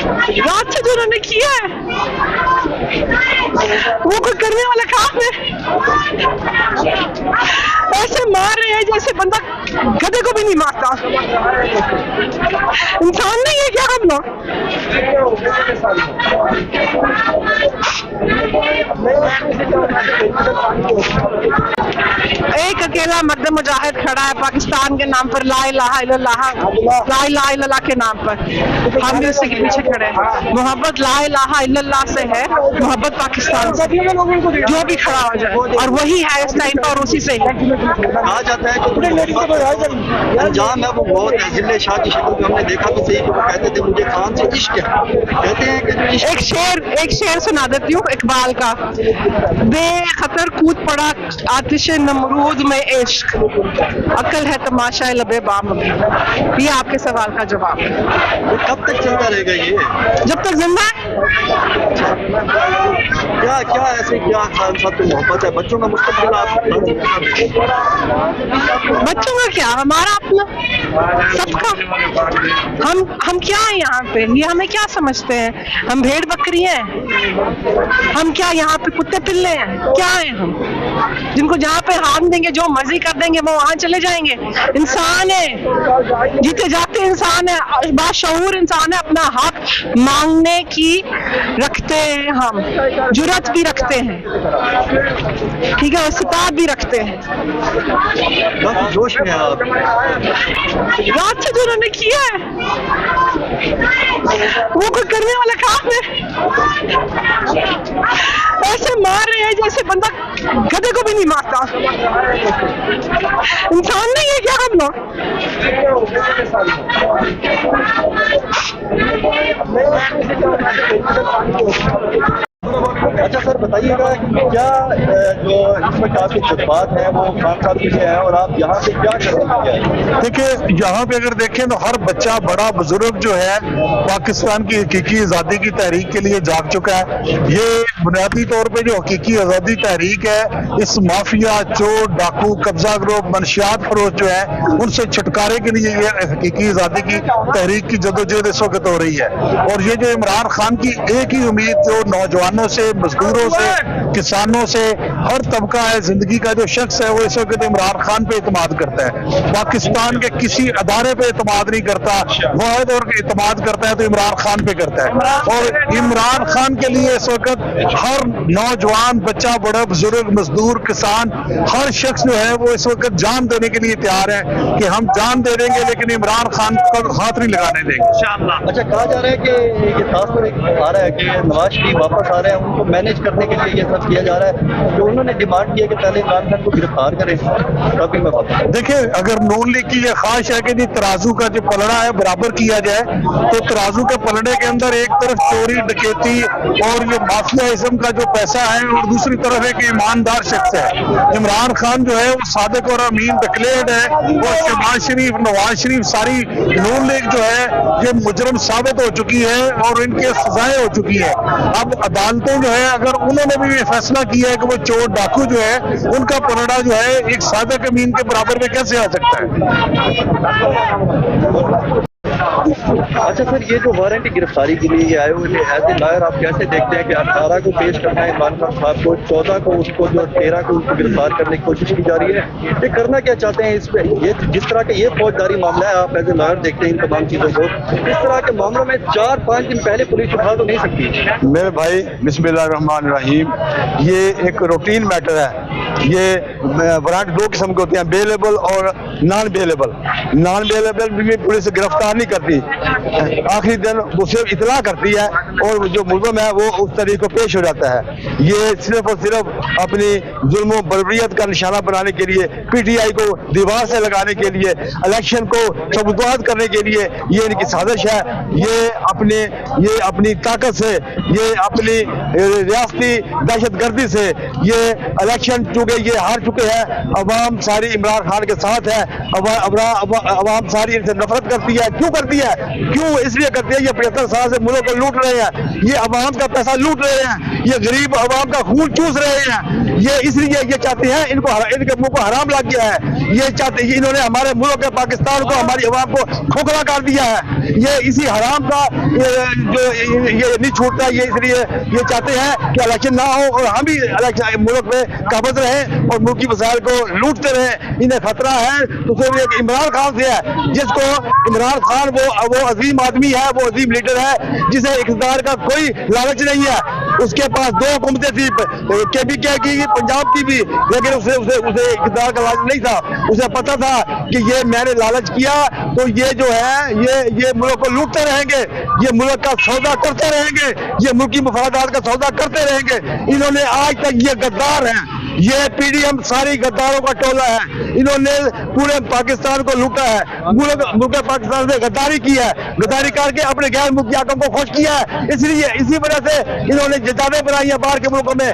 रात से जो उन्होंने किया है वो कोई करने वाला काम है। ऐसे मार रहे हैं जैसे बंदा गधे को भी नहीं मारता। इंसान नहीं है क्या हम लोग? एक अकेला मर्द मुजाहिद खड़ा है पाकिस्तान के नाम पर, ला इलाहा इल्लल्लाह के नाम पर। हम भी उसी के पीछे खड़े हैं। मोहब्बत ला इलाहा इल्लल्लाह से है, मोहब्बत पाकिस्तान से। जो भी खड़ा हो जाए और वही है इस टाइम पर, और उसी से ही कहा जाता है कि अंजाम है वो बहुत है। जिले शाह की शक्ल में हमने देखा तो सही, तो वो कहते थे मुझे खान से इश्क है। कहते हैं कि एक शेर सुना देती हूँ इकबाल का। बेखतर कूद पड़ा आतिश नमरूद में इश्क, अकल है तमाशा लबे बाम में। ये आपके सवाल का जवाब है। तो कब तक चलता रहेगा ये? जब तक जिंदा है। क्या क्या ऐसे क्या खान साहब की मोहब्बत है? बच्चों का मुस्तकबिल आप बच्चों का क्या, हमारा अपना सबका। हम क्या है यहाँ पे? ये हमें क्या समझते हैं? हम भेड़ बकरी हैं? हम क्या यहाँ पे कुत्ते पिल्ले हैं? क्या है हम, जिनको जहाँ पे हाथ देंगे जो मर्जी कर देंगे वो वहां चले जाएंगे? इंसान है, जीते जाते इंसान है, बाशऊर इंसान है। अपना हक मांगने की रखते हैं हम, जुर्रत भी रखते हैं, ठीक है, इस्तिताअत भी रखते हैं। काफी जोश में आप। रात से जो उन्होंने किया है वो कोई करने वाला काम है। ऐसे मार रहे हैं जैसे बंदा गधे को भी नहीं मारता। इंसान नहीं है क्या हम लोग? अच्छा सर बताइएगा क्या जो इसमें काफी जज्बात हैं वो खान साहब के लिए है, और आप यहाँ पे क्या कर रहे हैं? देखिए यहाँ पे अगर देखें तो हर बच्चा बड़ा बुजुर्ग जो है पाकिस्तान की हकीकी आज़ादी की तहरीक के लिए जाग चुका है। ये बुनियादी तौर पे जो हकीकी आज़ादी तहरीक है, इस माफिया, चोर, डाकू, कब्जा ग्रोह, मनशियात फरोश जो है उनसे छुटकारे के लिए ये हकीकी आज़ादी की तहरीक की जदोजहद इस वक्त हो रही है। और ये जो इमरान खान की एक ही उम्मीद जो नौजवानों से, मजदूरों से, किसानों से, हर तबका है जिंदगी का जो शख्स है वो इस वक्त इमरान खान पे एतमाद करता है। पाकिस्तान के किसी अदारे पे एतमाद नहीं करता, वाहिद और एतमाद करता है तो इमरान खान पे करता है। और इमरान खान के लिए इस वक्त हर नौजवान, बच्चा, बड़ा, बुजुर्ग, मजदूर, किसान, हर शख्स जो है वो इस वक्त जान देने के लिए तैयार है कि हम जान दे देंगे लेकिन इमरान खान को हाथ नहीं लगाने देंगे इंशाअल्लाह। अच्छा कहा जा रहा है कि ये खास तौर आ रहा है कि नवाज शरीफ वापस आ रहे हैं, उनको मैनेज करने के लिए ये सब किया जा रहा है। तो उन्होंने डिमांड किया कि पहले इमरान खान को गिरफ्तार करें, तभी मैं बात करूं। देखिए अगर नून लीग की ये ख्वाहिश है कि जी तराजू का जो पलड़ा है बराबर किया जाए, तो तराजू के पलड़े के अंदर एक तरफ चोरी, डकैती और ये माफियाइज्म का जो पैसा है और दूसरी तरफ एक ईमानदार शख्स है। इमरान खान जो है वो सादिक और अमीन डिक्लेयर्ड है, और शहबाज शरीफ, नवाज शरीफ, सारी नून लीग जो है ये मुजरम साबित हो चुकी है और इनके सजाएं हो चुकी है। अब अदालतें जो है अगर उन्होंने भी ये फैसला किया है कि वो चोर डाकू जो है उनका पलड़ा जो है एक सादिक अमीन के बराबर में कैसे आ सकता है? अच्छा सर ये जो वारंट की गिरफ्तारी के लिए ये आए हुए थे, एज ए लॉयर आप कैसे देखते हैं कि 18 को पेश करना है इमरान खान साहब को, 14 को उसको जो 13 को उसको गिरफ्तार करने की कोशिश की जा रही है, ये करना क्या चाहते हैं इस पे? ये जिस तरह का ये फौजदारी मामला है, आप एज ए लॉयर देखते हैं इन तमाम चीजों को, इस तरह के मामलों में 4-5 दिन पहले पुलिस उठा तो नहीं सकती। मेरे भाई बिस्मिल्लाहिर्रहमानिर्रहीम, ये एक रूटीन मैटर है। ये वारंट दो किस्म के होते हैं, बेलेबल और नॉन बेलेबल। नॉन बेलेबल भी पुलिस गिरफ्तार नहीं करती, आखिरी दिन वो सिर्फ इतला करती है और जो मुलज़म है वो उस तरीके को पेश हो जाता है। ये सिर्फ और सिर्फ अपनी जुल्म बर्बरियत का निशाना बनाने के लिए, पीटीआई को दीवार से लगाने के लिए, इलेक्शन को सबूत करने के लिए ये इनकी साजिश है। ये अपनी ताकत से, ये अपनी रियासती दहशतगर्दी से ये इलेक्शन, चूंकि ये हार चुके हैं, अवाम सारी इमरान खान के साथ है, अवाम सारी इनसे नफरत करती है। क्यों करती है? क्यों? इसलिए करती है ये 75 साल से मुल्क को लूट रहे हैं, ये अवाम का पैसा लूट रहे हैं, ये गरीब अवाम का खून चूस रहे हैं, ये इसलिए ये चाहते हैं, इनके मुंह को हराम लग गया है। ये चाहते हैं, इन्होंने हमारे मुल्क के पाकिस्तान को, हमारी अवाम को खोखला कर दिया है। ये इसी हराम का ये नहीं छूटता, ये इसलिए ये चाहते हैं कि इलेक्शन ना हो और हम भी इलेक्शन मुल्क में काबज रहें और मुल्की वसाइल को लूटते रहें। इन्हें खतरा है तो सिर्फ एक इमरान खान से है, जिसको इमरान खान वो अजीम आदमी है, वो अजीम लीडर है, जिसे इक़्तिदार का कोई लालच नहीं है। उसके पास 2 हुकूमतें थी, KPK की, पंजाब की भी, लेकिन उसे इक़्तिदार का लालच नहीं था। उसे पता था कि ये मैंने लालच किया तो ये जो है ये मुल्क को लूटते रहेंगे, ये मुल्क का सौदा करते रहेंगे, ये मुल्की मफादात का सौदा करते रहेंगे। इन्होंने आज तक, ये गद्दार हैं, ये PDM सारी गद्दारों का टोला है। इन्होंने पूरे पाकिस्तान को लूटा है, मुल्क पाकिस्तान से गद्दारी की है, गद्दारी करके अपने गैर मुल्की आकाम को खुश किया है। इसलिए इसी वजह से इन्होंने जदादें बनाई है बाहर के मुल्कों में,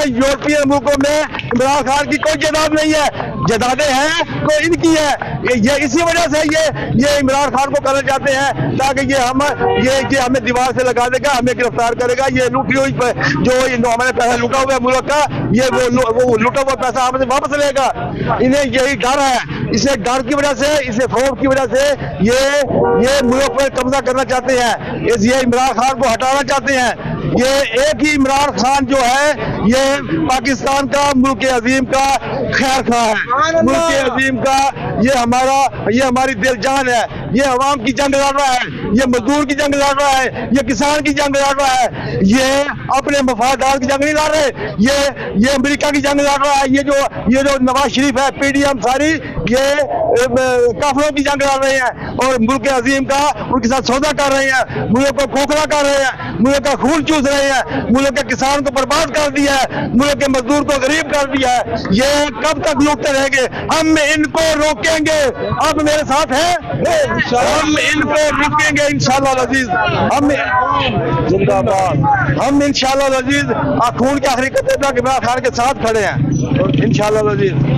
यूरोपियन मुल्कों में इमरान खान की कोई जदाद नहीं है, जदादें हैं तो इनकी है। ये इसी वजह से ये इमरान खान को करना चाहते हैं ताकि ये हमें दीवार से लगा देगा, हमें गिरफ्तार करेगा। ये लूटी हुई जो हमारे पैसा लूटा हुआ है मुल्क का, ये वो लूटा हुआ पैसा हमसे वापस लेगा। इन्हें यही डर है, इसे डर की वजह से, इसे खौफ की वजह से ये मुल्क पर कब्जा करना चाहते हैं, ये इमरान खान को हटाना चाहते हैं। ये एक ही इमरान खान जो है, ये पाकिस्तान का, मुल्क अजीम का खैर खा है, मुल्क अजीम का, ये हमारी दिल जान है। ये अवाम की जंग लड़ रहा है, ये मजदूर की जंग लड़ रहा है, ये किसान की जंग लड़ रहा है, ये अपने मफादात की जंग नहीं लड़ रहे, ये अमेरिका की जंग लड़ रहा है। ये जो नवाज शरीफ है, PDM सारी, ये काफिरों की जंग लड़ रहे हैं और मुल्क अजीम का उनके साथ सौदा कर रहे हैं, मुल्क को खोखला कर रहे हैं, मुल्क का खून चूस रहे हैं, मुल्क के किसान को बर्बाद कर दिया है, मुल्क के मजदूर को गरीब कर दिया है। ये कब तक लूटते रहेंगे? हम इनको रोकेंगे। अब मेरे साथ है, हम इनको रोकेंगे इंशाअल्लाह अजीज। हम जिंदाबाद, हम इंशाअल्लाह अजीज खून के आखिरी कतरे तक इमरान खान के साथ खड़े हैं इंशाअल्लाह अजीज।